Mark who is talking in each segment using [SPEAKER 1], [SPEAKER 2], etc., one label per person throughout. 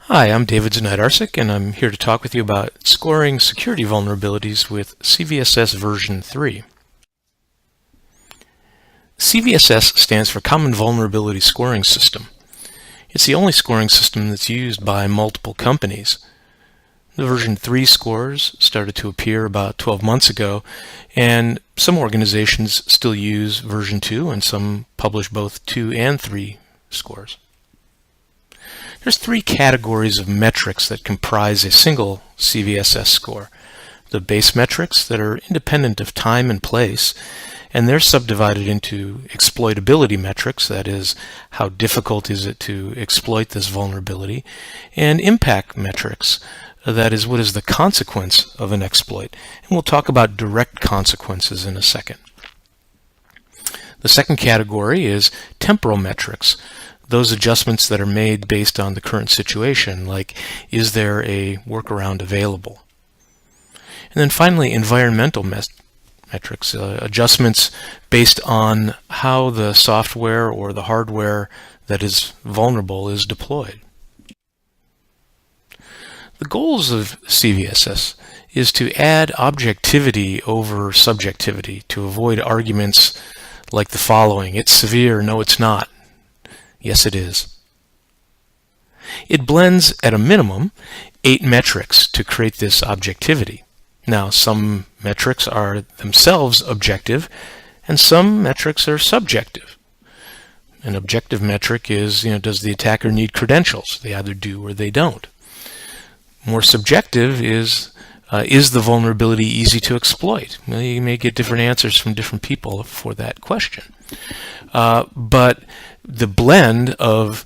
[SPEAKER 1] Hi, I'm David Znaidarsik, and I'm here to talk with you about scoring security vulnerabilities with CVSS version 3. CVSS stands for Common Vulnerability Scoring System. It's the only scoring system that's used by multiple companies. The version 3 scores started to appear about 12 months ago, and some organizations still use version 2, and some publish both 2 and 3 scores. There's 3 categories of metrics that comprise a single CVSS score. The base metrics that are independent of time and place, and they're subdivided into exploitability metrics, that is, how difficult is it to exploit this vulnerability, and impact metrics, that is, what is the consequence of an exploit. And we'll talk about direct consequences in a second. The second category is temporal metrics. Those adjustments that are made based on the current situation, like is there a workaround available? And then finally, environmental metrics, adjustments based on how the software or the hardware that is vulnerable is deployed. The goals of CVSS is to add objectivity over subjectivity to avoid arguments like the following: it's severe, no it's not. Yes, it is. It blends, at a minimum, 8 metrics to create this objectivity. Now, some metrics are themselves objective, and some metrics are subjective. An objective metric is, does the attacker need credentials? They either do or they don't. More subjective is the vulnerability easy to exploit? Well, you may get different answers from different people for that question. But the blend of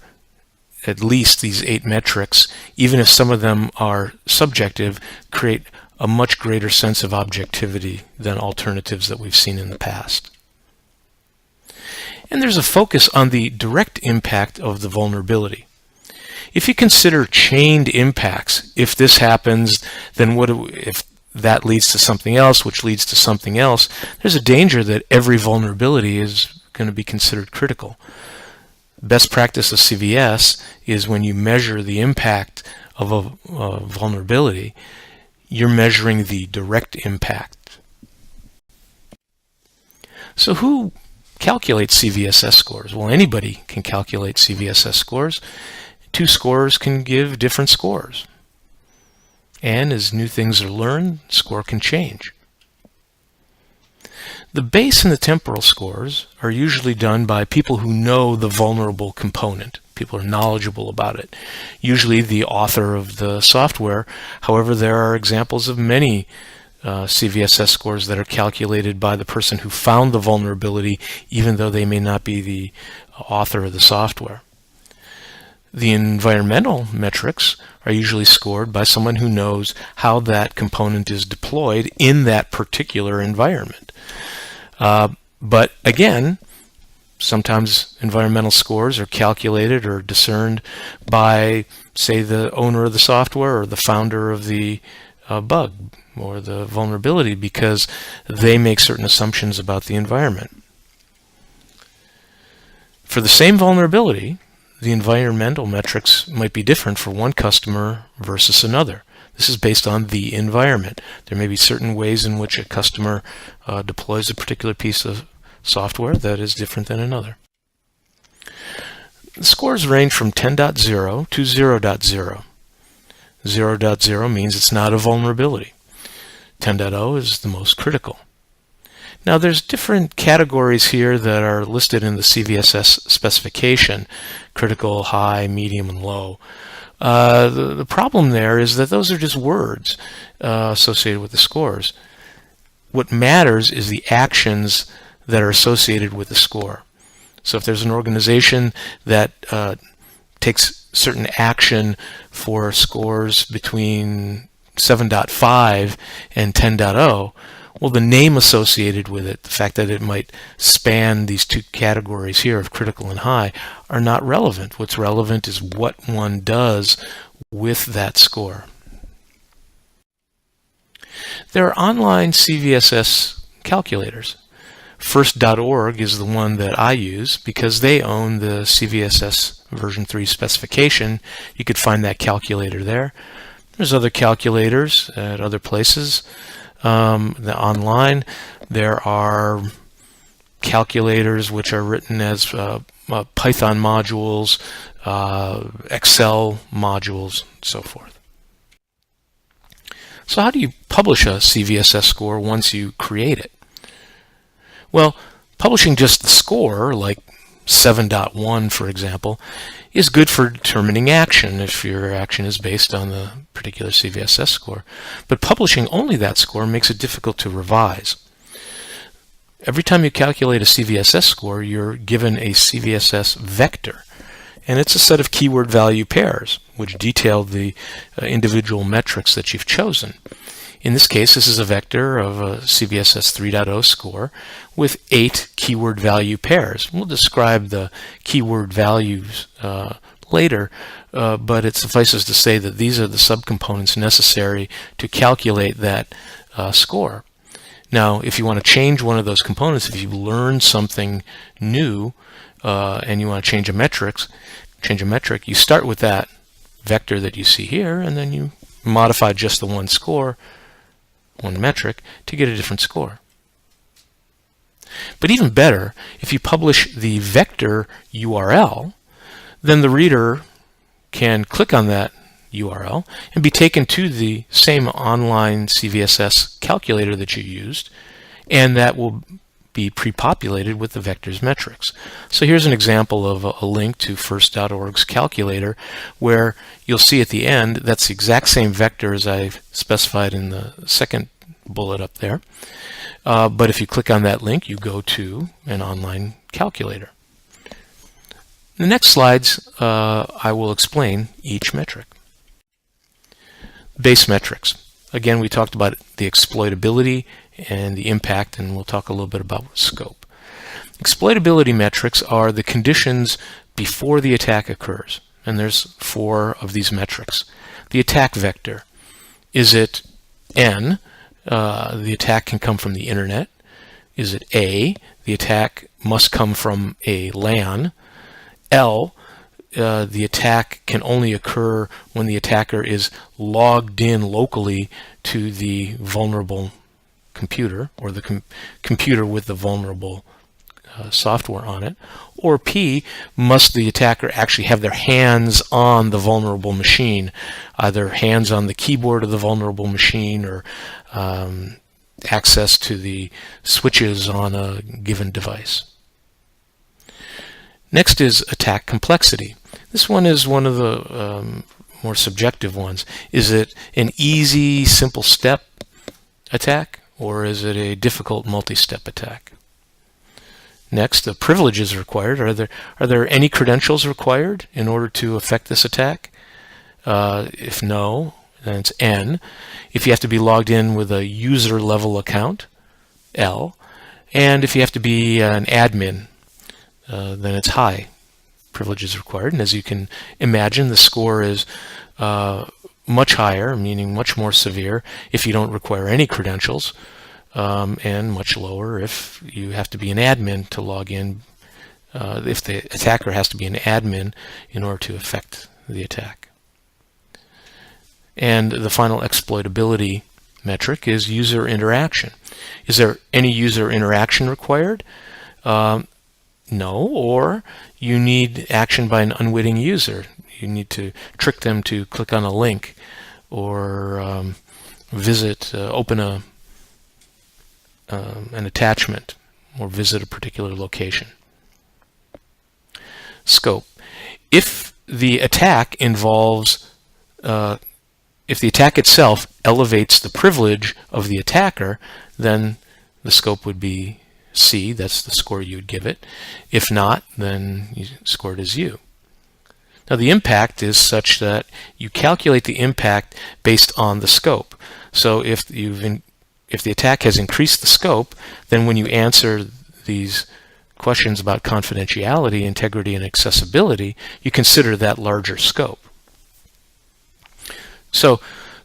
[SPEAKER 1] at least these 8 metrics, even if some of them are subjective, create a much greater sense of objectivity than alternatives that we've seen in the past. And there's a focus on the direct impact of the vulnerability. If you consider chained impacts, if this happens, then if that leads to something else, which leads to something else, there's a danger that every vulnerability is going to be considered critical. Best practice of CVS is when you measure the impact of a vulnerability, you're measuring the direct impact. So who calculates CVSS scores? Well, anybody can calculate CVSS scores. 2 scores can give different scores. And as new things are learned, score can change. The base and the temporal scores are usually done by people who know the vulnerable component. People are knowledgeable about it. Usually the author of the software. However, there are examples of many CVSS scores that are calculated by the person who found the vulnerability, even though they may not be the author of the software. The environmental metrics are usually scored by someone who knows how that component is deployed in that particular environment. But again, sometimes environmental scores are calculated or discerned by, say, the owner of the software or the founder of the bug or the vulnerability, because they make certain assumptions about the environment. For the same vulnerability, the environmental metrics might be different for one customer versus another. This is based on the environment. There may be certain ways in which a customer deploys a particular piece of software that is different than another. The scores range from 10.0 to 0.0. 0.0 means it's not a vulnerability. 10.0 is the most critical. Now, there's different categories here that are listed in the CVSS specification: critical, high, medium, and low. The problem there is that those are just words associated with the scores. What matters is the actions that are associated with the score. So if there's an organization that takes certain action for scores between 7.5 and 10.0, well, the name associated with it, the fact that it might span these 2 categories here of critical and high, are not relevant. What's relevant is what one does with that score. There are online CVSS calculators. First.org is the one that I use because they own the CVSS version 3 specification, you could find that calculator there. There's other calculators at other places. Online, there are calculators which are written as Python modules, Excel modules, and so forth. So how do you publish a CVSS score once you create it? Well, publishing just the score, like 7.1 for example, is good for determining action if your action is based on the particular CVSS score. But publishing only that score makes it difficult to revise. Every time you calculate a CVSS score, you're given a CVSS vector, and it's a set of keyword value pairs which detail the individual metrics that you've chosen. In this case, this is a vector of a CVSS 3.0 score with 8 keyword value pairs. We'll describe the keyword values later, but it suffices to say that these are the subcomponents necessary to calculate that score. Now, if you want to change one of those components, if you learn something new and you want to change a metric, you start with that vector that you see here, and then you modify just the one score, one metric, to get a different score. But even better, if you publish the vector URL, then the reader can click on that URL and be taken to the same online CVSS calculator that you used, and that will be pre-populated with the vector's metrics. So here's an example of a link to first.org's calculator, where you'll see at the end that's the exact same vector as I've specified in the second bullet up there. But if you click on that link, you go to an online calculator. In the next slides, I will explain each metric. Base metrics. Again, we talked about the exploitability and the impact, and we'll talk a little bit about scope. Exploitability metrics are the conditions before the attack occurs, and there's 4 of these metrics. The attack vector. Is it N? The attack can come from the internet. Is it A? The attack must come from a LAN. L? The attack can only occur when the attacker is logged in locally to the vulnerable computer, or the computer with the vulnerable software on it. Or P, must the attacker actually have their hands on the vulnerable machine, either hands on the keyboard of the vulnerable machine or access to the switches on a given device. Next is attack complexity. This one is one of the more subjective ones. Is it an easy, simple step attack, or is it a difficult multi-step attack? Next, the privileges required. Are there any credentials required in order to affect this attack? If no, then it's N. If you have to be logged in with a user level account, L. And if you have to be an admin, then it's high. Privileges required. And as you can imagine, the score is much higher, meaning much more severe, if you don't require any credentials, and much lower if you have to be an admin to log in, if the attacker has to be an admin in order to affect the attack. And the final exploitability metric is user interaction. Is there any user interaction required? No, or you need action by an unwitting user. You need to trick them to click on a link or open an attachment or visit a particular location. Scope. If the attack involves, if the attack itself elevates the privilege of the attacker, then the scope would be C. That's the score you would give it. If not, then you score it as U. Now the impact is such that you calculate the impact based on the scope. So if the attack has increased the scope, then when you answer these questions about confidentiality, integrity, and accessibility, you consider that larger scope. So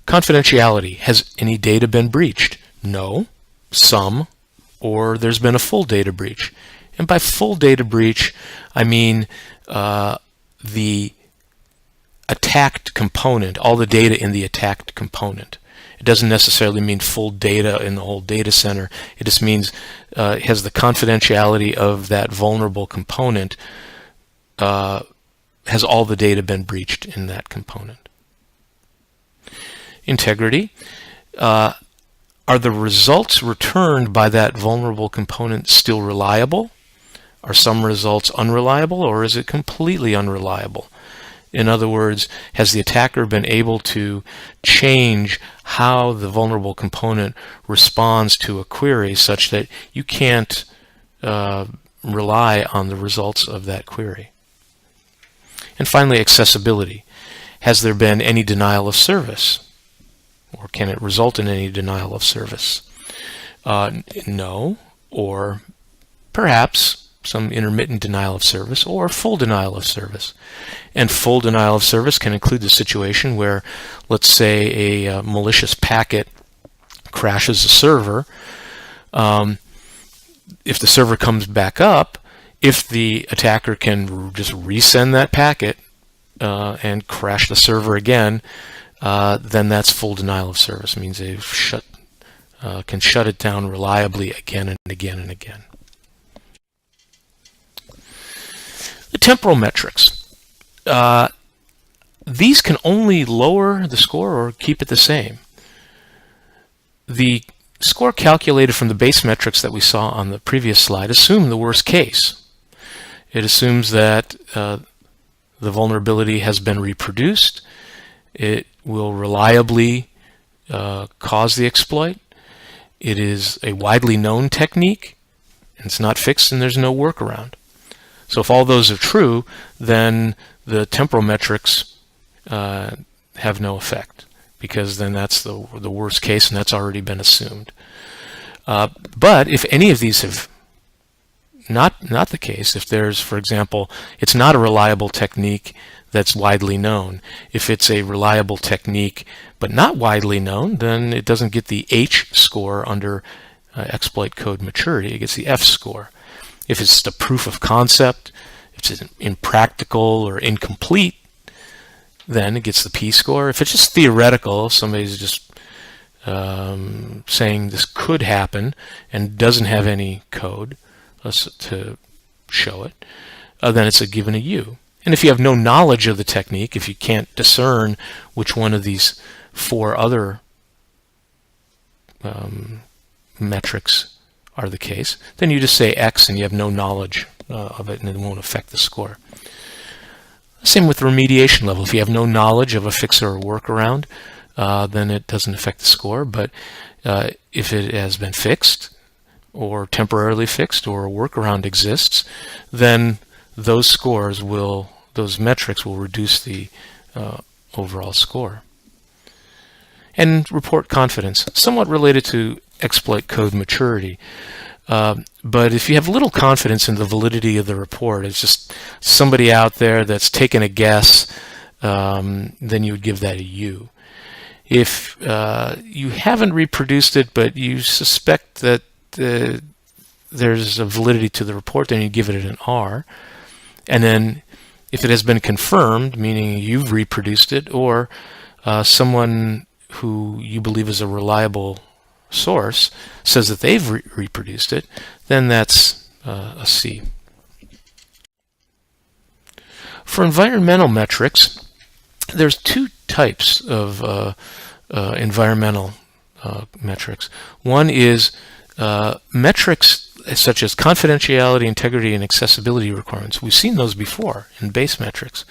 [SPEAKER 1] confidentiality. Has any data been breached? No. Some. Or there's been a full data breach. And by full data breach, I mean the attacked component, all the data in the attacked component. It doesn't necessarily mean full data in the whole data center. It just means has the confidentiality of that vulnerable component, has all the data been breached in that component. Integrity. Are the results returned by that vulnerable component still reliable? Are some results unreliable, or is it completely unreliable? In other words, has the attacker been able to change how the vulnerable component responds to a query such that you can't rely on the results of that query? And finally, accessibility. Has there been any denial of service? Or can it result in any denial of service? No, or perhaps some intermittent denial of service, or full denial of service. And full denial of service can include the situation where, let's say, a malicious packet crashes a server. If the server comes back up, if the attacker can just resend that packet and crash the server again, then that's full denial of service. It means they've can shut it down reliably again and again and again. The temporal metrics. These can only lower the score or keep it the same. The score calculated from the base metrics that we saw on the previous slide assume the worst case. It assumes that the vulnerability has been reproduced. It will reliably cause the exploit. It is a widely known technique, and it's not fixed, and there's no workaround. So if all those are true, then the temporal metrics have no effect, because then that's the worst case, and that's already been assumed. But if any of these have not the case, if there's, for example, it's not a reliable technique that's widely known. If it's a reliable technique but not widely known, then it doesn't get the H score under exploit code maturity. It gets the F score. If it's just a proof of concept, if it's impractical or incomplete, then it gets the P score. If it's just theoretical, somebody's just saying this could happen and doesn't have any code to show it, then it's given a U. And if you have no knowledge of the technique, if you can't discern which one of these four other metrics are the case, then you just say X and you have no knowledge of it, and it won't affect the score. Same with remediation level. If you have no knowledge of a fix or a workaround, then it doesn't affect the score. But if it has been fixed or temporarily fixed or a workaround exists, then those metrics will reduce the overall score. And report confidence, somewhat related to exploit code maturity. But if you have little confidence in the validity of the report, it's just somebody out there that's taken a guess, then you would give that a U. If you haven't reproduced it, but you suspect that there's a validity to the report, then you give it an R. And then if it has been confirmed, meaning you've reproduced it, or someone who you believe is a reliable source says that they've reproduced it, then that's a C. For environmental metrics, there's two types of environmental metrics. One is metrics such as confidentiality, integrity, and accessibility requirements. We've seen those before in base metrics.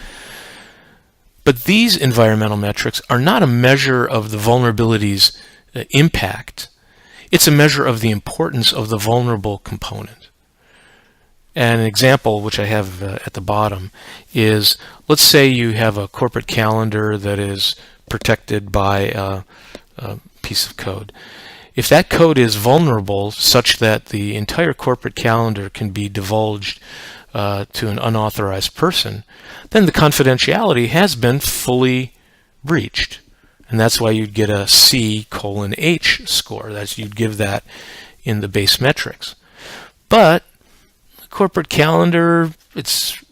[SPEAKER 1] But these environmental metrics are not a measure of the vulnerability's impact. It's a measure of the importance of the vulnerable component. And an example, which I have at the bottom, is let's say you have a corporate calendar that is protected by a piece of code. If that code is vulnerable such that the entire corporate calendar can be divulged to an unauthorized person, then the confidentiality has been fully breached. And that's why you'd get a C:H score. You'd give that in the base metrics. But the corporate calendar, it's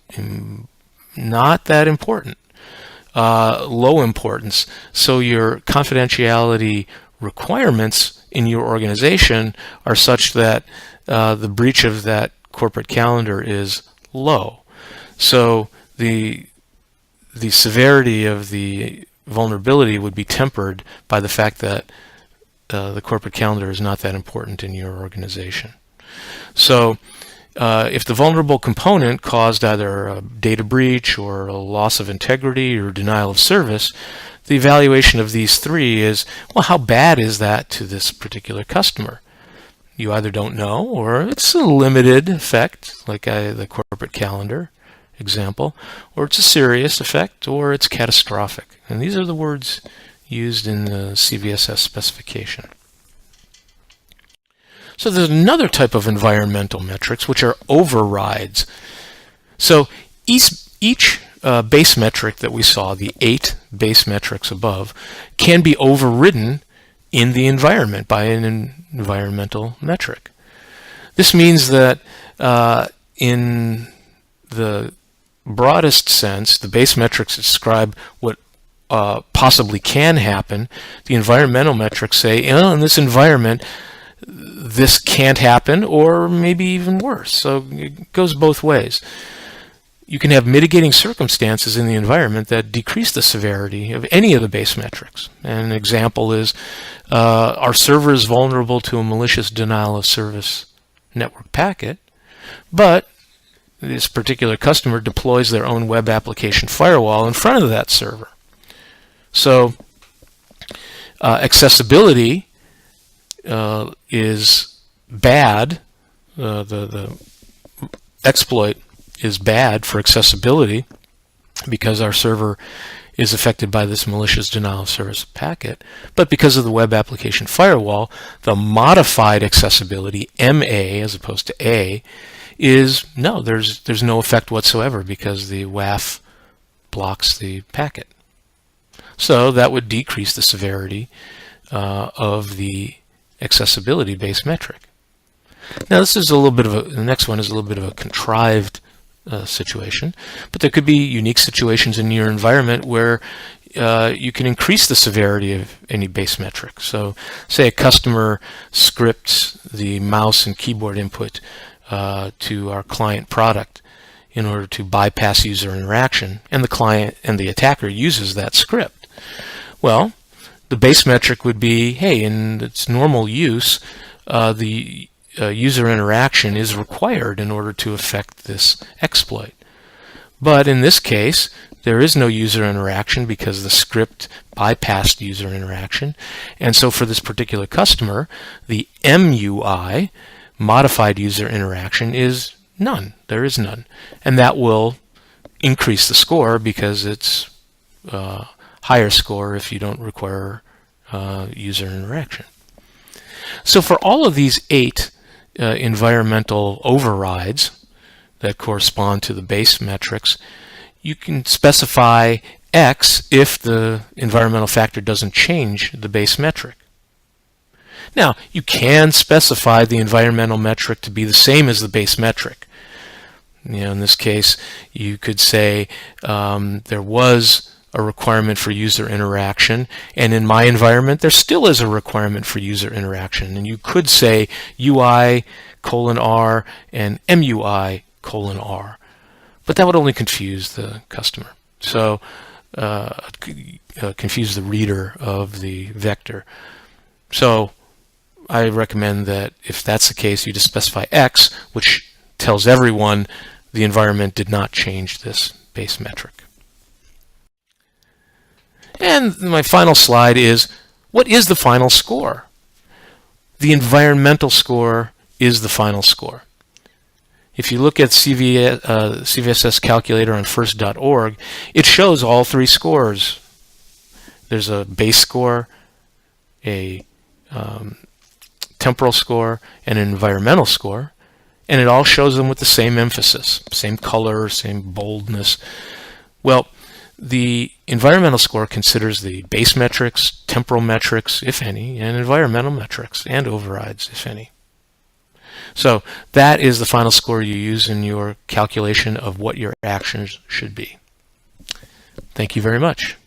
[SPEAKER 1] not that important, low importance. So your confidentiality requirements in your organization are such that the breach of that corporate calendar is low. So the severity of the vulnerability would be tempered by the fact that the corporate calendar is not that important in your organization. So if the vulnerable component caused either a data breach or a loss of integrity or denial of service, the evaluation of these three is, well, how bad is that to this particular customer? You either don't know, or it's a limited effect, like the corporate calendar example, or it's a serious effect, or it's catastrophic. And these are the words used in the CVSS specification. So there's another type of environmental metrics, which are overrides. So each base metric that we saw, the 8 base metrics above, can be overridden in the environment by an environmental metric. This means that in the broadest sense, the base metrics describe what possibly can happen. The environmental metrics say, in this environment, this can't happen, or maybe even worse. So it goes both ways. You can have mitigating circumstances in the environment that decrease the severity of any of the base metrics. And an example is our server is vulnerable to a malicious denial of service network packet, but this particular customer deploys their own web application firewall in front of that server. So accessibility is bad. The exploit is bad for accessibility because our server is affected by this malicious denial of service packet. But because of the web application firewall, the modified accessibility, MA as opposed to A, is no, there's no effect whatsoever because the WAF blocks the packet. So that would decrease the severity of the accessibility-based metric. Now this is a little bit of the next one is a little bit of a contrived situation, but there could be unique situations in your environment where you can increase the severity of any base metric. So say a customer scripts the mouse and keyboard input to our client product in order to bypass user interaction, and the client and the attacker uses that script. Well, the base metric would be, hey, in its normal use, the user interaction is required in order to affect this exploit. But in this case, there is no user interaction because the script bypassed user interaction. And so for this particular customer, the MUI, modified user interaction, is none. There is none. And that will increase the score because it's higher score if you don't require user interaction. So for all of these 8 environmental overrides that correspond to the base metrics, you can specify X if the environmental factor doesn't change the base metric. Now, you can specify the environmental metric to be the same as the base metric. In this case, you could say there was a requirement for user interaction, and in my environment there still is a requirement for user interaction, and you could say UI:R and MUI:R, but that would only confuse the customer, so confuse the reader of the vector. So I recommend that if that's the case, you just specify X, which tells everyone the environment did not change this base metric. And my final slide is, what is the final score? The environmental score is the final score. If you look at CVSS calculator on first.org, it shows all 3 scores. There's a base score, a temporal score, and an environmental score, and it all shows them with the same emphasis, same color, same boldness. Well, the environmental score considers the base metrics, temporal metrics, if any, and environmental metrics, and overrides, if any. So that is the final score you use in your calculation of what your actions should be. Thank you very much.